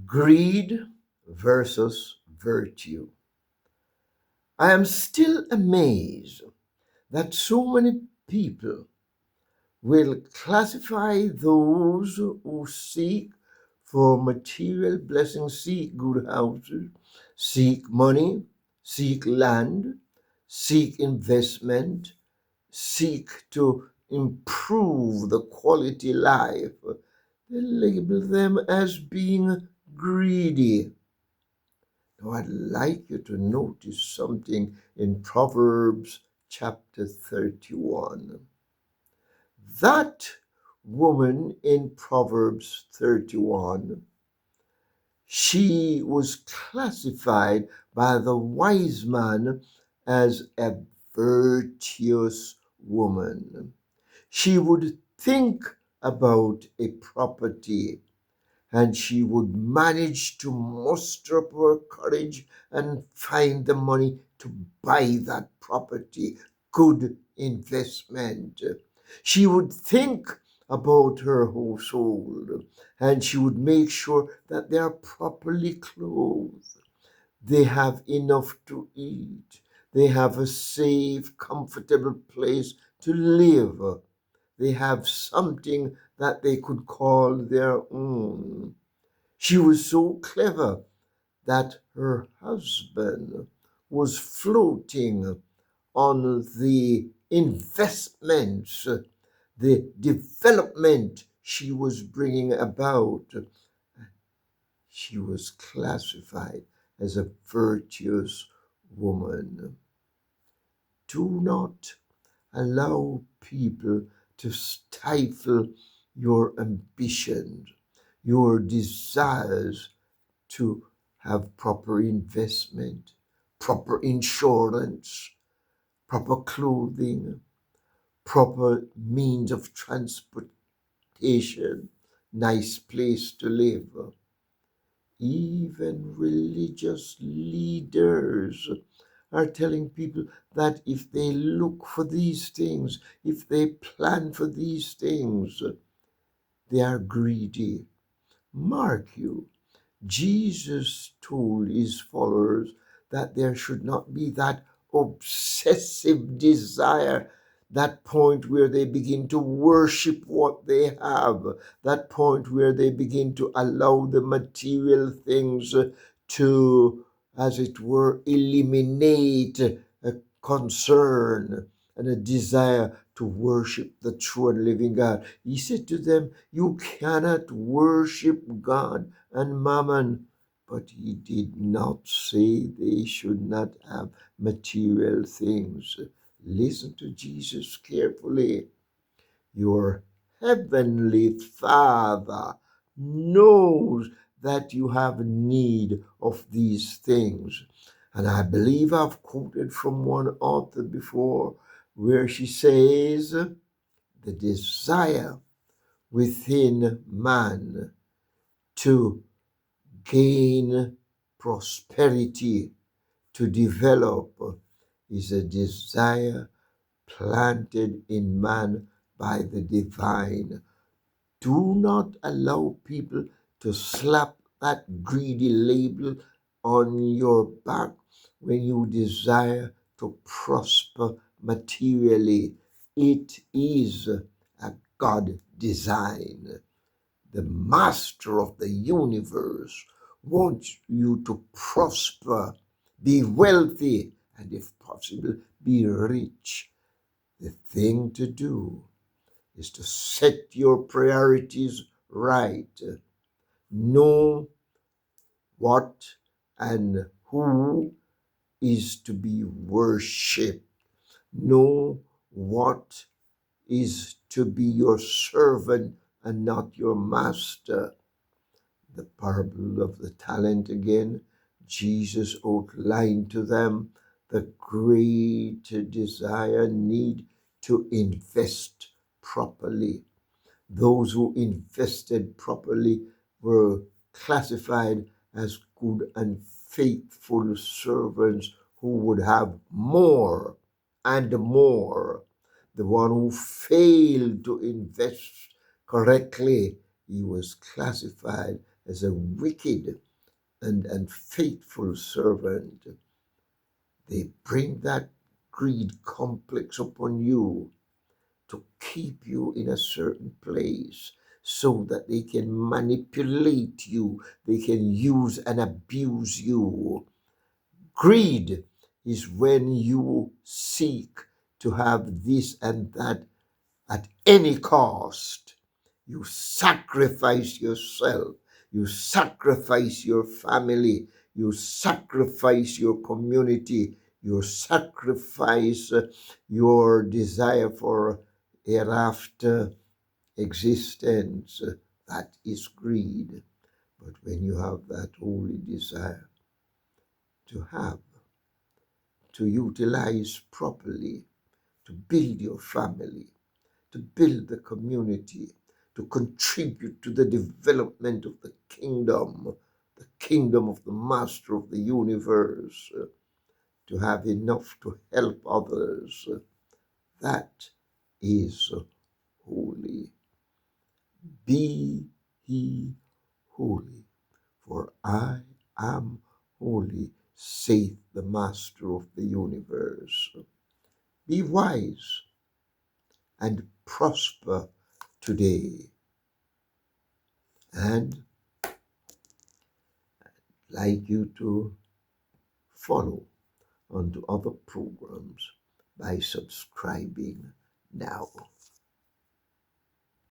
Greed versus virtue. I am still amazed that so many people will classify those who seek for material blessings, seek good houses, seek money, seek land, seek investment, seek to improve the quality life. They label them as being greedy. Now, I'd like you to notice something in Proverbs chapter 31. That woman in Proverbs 31, she was classified by the wise man as a virtuous woman. She would think about a property and she would manage to muster up her courage and find the money to buy that property. Good investment. She would think about her household and she would make sure that they are properly clothed. They have enough to eat. They have a safe, comfortable place to live. They have something that they could call their own. She was so clever that her husband was floating on the investments, the development she was bringing about. She was classified as a virtuous woman. Do not allow people to stifle your ambitions, your desires to have proper investment, proper insurance, proper clothing, proper means of transportation, nice place to live. Even religious leaders are telling people that if they look for these things, if they plan for these things, they are greedy. Mark you, Jesus told his followers that there should not be that obsessive desire, that point where they begin to worship what they have, that point where they begin to allow the material things to, as it were, eliminate a concern and a desire to worship the true and living God. He said to them, you cannot worship God and mammon. But he did not say they should not have material things. Listen to Jesus carefully. Your heavenly Father knows that you have need of these things. And I believe I've quoted from one author before where she says, the desire within man to gain prosperity, to develop, is a desire planted in man by the divine. Do not allow people to slap that greedy label on your back when you desire to prosper materially. It is a God design. The master of the universe wants you to prosper, be wealthy, and if possible, be rich. The thing to do is to set your priorities right. Know what and who is to be worshipped. Know what is to be your servant and not your master. The parable of the talent again, Jesus outlined to them the great desire, need to invest properly. Those who invested properly were classified as good and faithful servants who would have more and more. The one who failed to invest correctly, he was classified as a wicked and faithful servant. They bring that greed complex upon you to keep you in a certain place so that they can manipulate you, they can use and abuse you. Greed is when you seek to have this and that at any cost. You sacrifice yourself, you sacrifice your family, you sacrifice your community, you sacrifice your desire for hereafter existence. That is greed. But when you have that holy desire to have, to utilize properly, to build your family, to build the community, to contribute to the development of the kingdom of the Master of the universe, to have enough to help others. That is holy. Be ye holy, for I am holy, saith the Master of the universe. Be wise and prosper today. And like you to follow onto other programs by subscribing now.